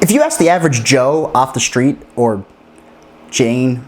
If you ask the average Joe off the street, or Jane,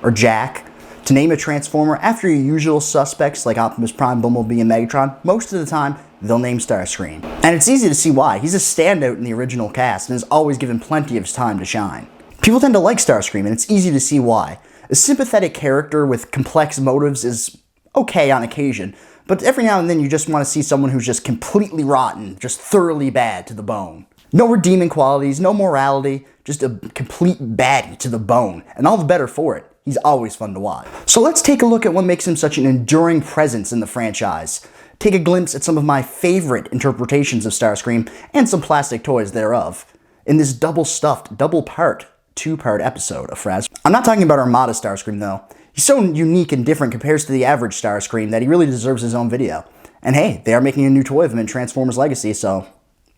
or Jack, to name a Transformer after your usual suspects like Optimus Prime, Bumblebee, and Megatron, most of the time, they'll name Starscream. And it's easy to see why. He's a standout in the original cast and is always given plenty of his time to shine. People tend to like Starscream, and it's easy to see why. A sympathetic character with complex motives is okay on occasion, but every now and then you just want to see someone who's just completely rotten, just thoroughly bad to the bone. No redeeming qualities, no morality, just a complete baddie to the bone, and all the better for it. He's always fun to watch. So let's take a look at what makes him such an enduring presence in the franchise. Take a glimpse at some of my favorite interpretations of Starscream and some plastic toys thereof in this double-stuffed, double-part, two-part episode of Fraz. I'm not talking about Armada Starscream though. He's so unique and different compared to the average Starscream that he really deserves his own video. And hey, they are making a new toy of him in Transformers Legacy, so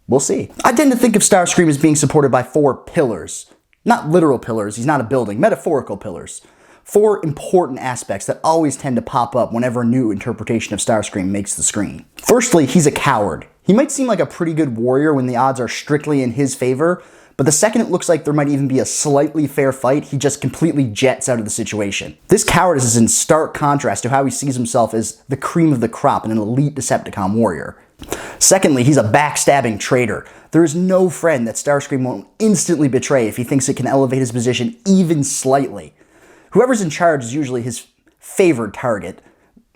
we'll see. I tend to think of Starscream as being supported by 4 pillars. Not literal pillars, he's not a building, metaphorical pillars. 4 important aspects that always tend to pop up whenever a new interpretation of Starscream makes the screen. Firstly, he's a coward. He might seem like a pretty good warrior when the odds are strictly in his favor, but the second it looks like there might even be a slightly fair fight, he just completely jets out of the situation. This cowardice is in stark contrast to how he sees himself as the cream of the crop and an elite Decepticon warrior. Secondly, he's a backstabbing traitor. There is no friend that Starscream won't instantly betray if he thinks it can elevate his position even slightly. Whoever's in charge is usually his favored target,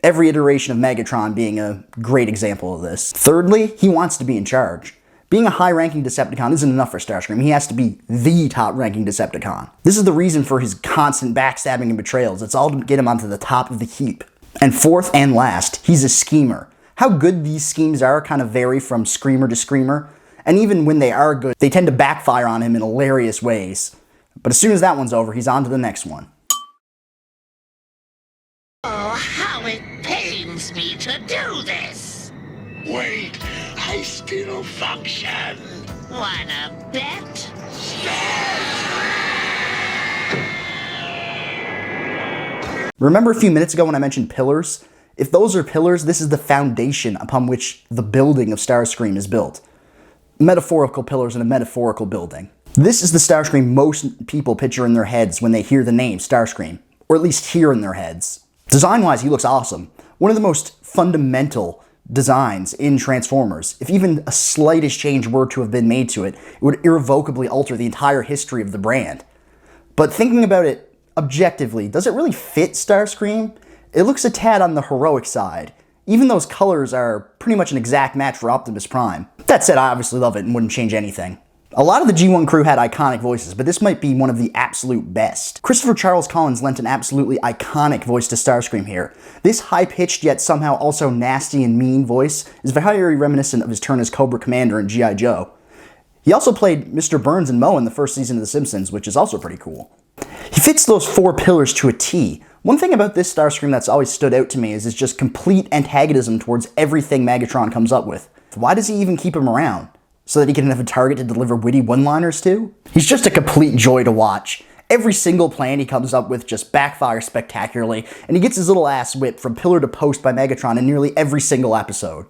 every iteration of Megatron being a great example of this. Thirdly, he wants to be in charge. Being a high-ranking Decepticon isn't enough for Starscream. He has to be the top-ranking Decepticon. This is the reason for his constant backstabbing and betrayals. It's all to get him onto the top of the heap. And fourth and last, he's a schemer. How good these schemes are kind of vary from screamer to screamer, and even when they are good, they tend to backfire on him in hilarious ways. But as soon as that one's over, he's on to the next one. Oh, how it pains me to do this! Wait, I still function! Wanna bet? Remember a few minutes ago when I mentioned pillars? If those are pillars, this is the foundation upon which the building of Starscream is built. Metaphorical pillars in a metaphorical building. This is the Starscream most people picture in their heads when they hear the name Starscream, or at least hear in their heads. Design-wise, he looks awesome. One of the most fundamental designs in Transformers. If even a slightest change were to have been made to it, it would irrevocably alter the entire history of the brand. But thinking about it objectively, does it really fit Starscream? It looks a tad on the heroic side. Even those colors are pretty much an exact match for Optimus Prime. That said, I obviously love it and wouldn't change anything. A lot of the G1 crew had iconic voices, but this might be one of the absolute best. Christopher Charles Collins lent an absolutely iconic voice to Starscream here. This high-pitched yet somehow also nasty and mean voice is very reminiscent of his turn as Cobra Commander in G.I. Joe. He also played Mr. Burns and Moe in the first season of The Simpsons, which is also pretty cool. He fits those 4 pillars to a T. One thing about this Starscream that's always stood out to me is his just complete antagonism towards everything Megatron comes up with. Why does he even keep him around? So that he can have a target to deliver witty one-liners to? He's just a complete joy to watch. Every single plan he comes up with just backfires spectacularly, and he gets his little ass whipped from pillar to post by Megatron in nearly every single episode.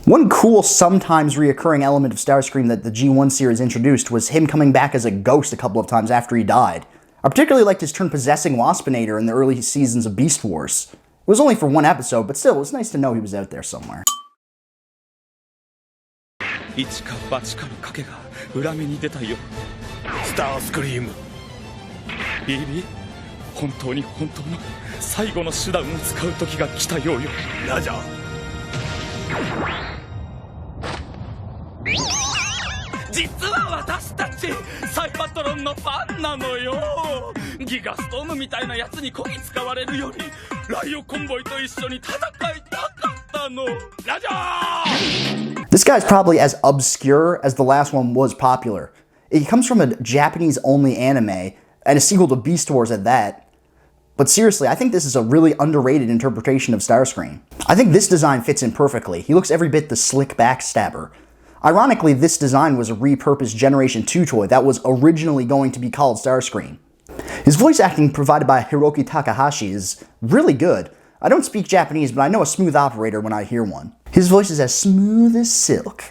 One cool, sometimes reoccurring element of Starscream that the G1 series introduced was him coming back as a ghost a couple of times after he died. I particularly liked his turn possessing Waspinator in the early seasons of Beast Wars. It was only for 1 episode, but still, it was nice to know he was out there somewhere. 一か八かの賭けが裏目に出たよ。スタースクリーム。ビビ、本当に本当の最後の手段を使う時が来たようよ。ラジャー。実は私たちサイバトロンのファンなのよ。ギガストームみたいなやつにこき使われるよりライオコンボイと一緒に戦いたかったの。ラジャー。This guy's probably as obscure as the last one was popular. It comes from a Japanese-only anime, and a sequel to Beast Wars at that. But seriously, I think this is a really underrated interpretation of Starscream. I think this design fits in perfectly. He looks every bit the slick backstabber. Ironically, this design was a repurposed Generation 2 toy that was originally going to be called Starscream. His voice acting provided by Hiroki Takahashi is really good. I don't speak Japanese, but I know a smooth operator when I hear one. His voice is as smooth as silk.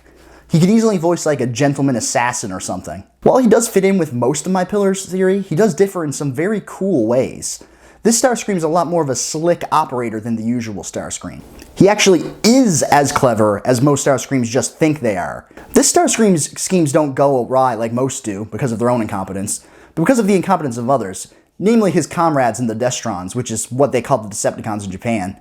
He could easily voice like a gentleman assassin or something. While he does fit in with most of my pillars theory, he does differ in some very cool ways. This Starscream is a lot more of a slick operator than the usual Starscream. He actually is as clever as most Starscreams just think they are. This Starscream's schemes don't go awry like most do because of their own incompetence, but because of the incompetence of others, namely his comrades in the Destrons, which is what they call the Decepticons in Japan.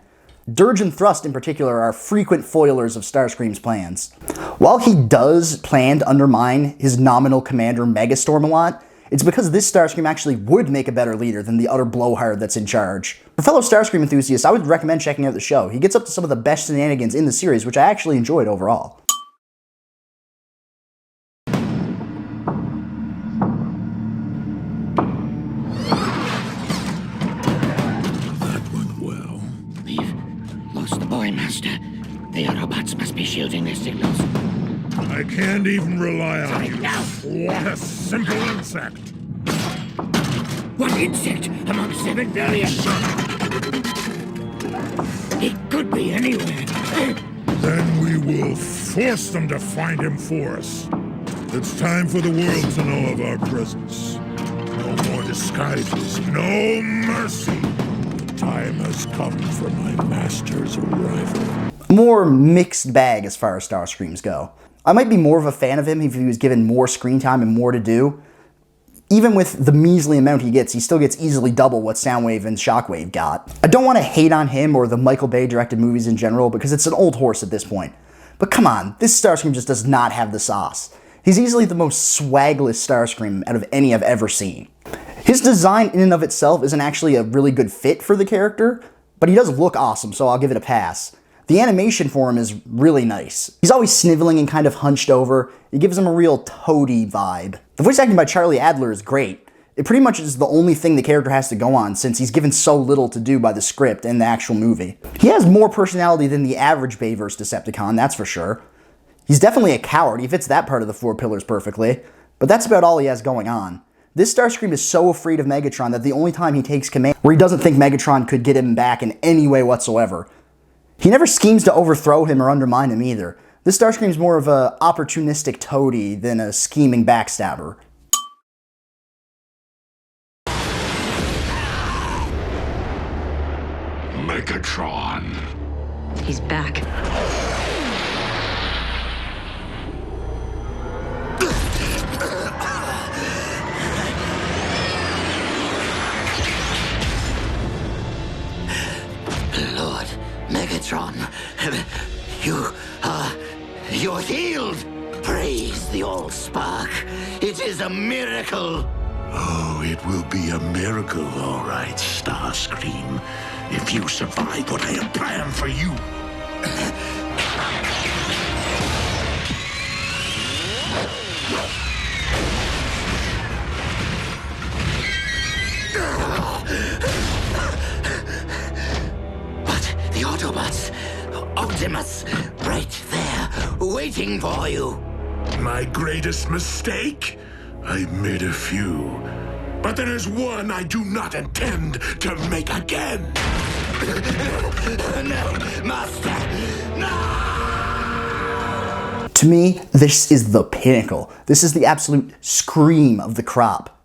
Dirge and Thrust in particular are frequent foilers of Starscream's plans. While he does plan to undermine his nominal commander Megastorm a lot, it's because this Starscream actually would make a better leader than the utter blowhard that's in charge. For fellow Starscream enthusiasts, I would recommend checking out the show. He gets up to some of the best shenanigans in the series, which I actually enjoyed overall. The boy, Master. The Autobots must be shielding their signals. I can't even rely on you. No. What a simple insect. What insect among 7 billion? It could be anywhere. Then we will force them to find him for us. It's time for the world to know of our presence. No more disguises, no mercy. Time has come for my master's arrival. More mixed bag as far as Starscreams go. I might be more of a fan of him if he was given more screen time and more to do. Even with the measly amount he still gets easily double what Soundwave and Shockwave got. I don't want to hate on him or the Michael Bay directed movies in general because it's an old horse at this point. But come on, this Starscream just does not have the sauce. He's easily the most swagless Starscream out of any I've ever seen. His design in and of itself isn't actually a really good fit for the character, but he does look awesome, so I'll give it a pass. The animation for him is really nice. He's always sniveling and kind of hunched over. It gives him a real toady vibe. The voice acting by Charlie Adler is great. It pretty much is the only thing the character has to go on since he's given so little to do by the script and the actual movie. He has more personality than the average Bayverse Decepticon, that's for sure. He's definitely a coward. He fits that part of the 4 pillars perfectly, but that's about all he has going on. This Starscream is so afraid of Megatron that the only time he takes command where he doesn't think Megatron could get him back in any way whatsoever. He never schemes to overthrow him or undermine him either. This Starscream's more of an opportunistic toady than a scheming backstabber. Megatron. He's back. Lord Megatron, you're healed. Praise the old spark. It is a miracle. Oh, it will be a miracle, all right, Starscream. If you survive what I have planned for you. But the Autobots, Optimus, right there, waiting for you. My greatest mistake? I made a few. But there is one I do not intend to make again. No, Master, no! To me, this is the pinnacle. This is the absolute scream of the crop.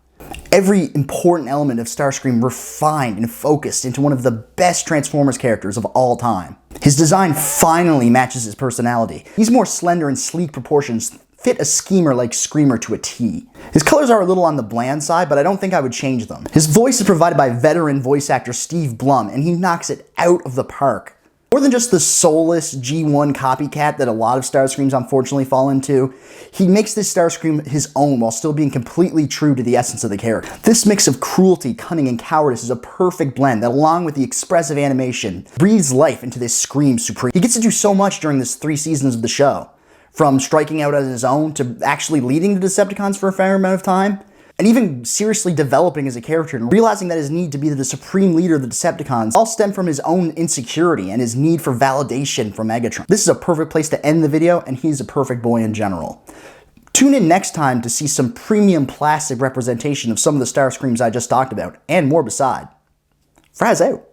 Every important element of Starscream refined and focused into one of the best Transformers characters of all time. His design finally matches his personality. These more slender and sleek proportions fit a schemer like Screamer to a T. His colors are a little on the bland side, but I don't think I would change them. His voice is provided by veteran voice actor Steve Blum, and he knocks it out of the park. More than just the soulless G1 copycat that a lot of Starscreams unfortunately fall into, he makes this Starscream his own while still being completely true to the essence of the character. This mix of cruelty, cunning, and cowardice is a perfect blend that, along with the expressive animation, breathes life into this Scream Supreme. He gets to do so much during this 3 seasons of the show, from striking out on his own to actually leading the Decepticons for a fair amount of time, and even seriously developing as a character and realizing that his need to be the supreme leader of the Decepticons all stem from his own insecurity and his need for validation from Megatron. This is a perfect place to end the video, and he's a perfect boy in general. Tune in next time to see some premium plastic representation of some of the Starscreams I just talked about, and more beside. Fraz out.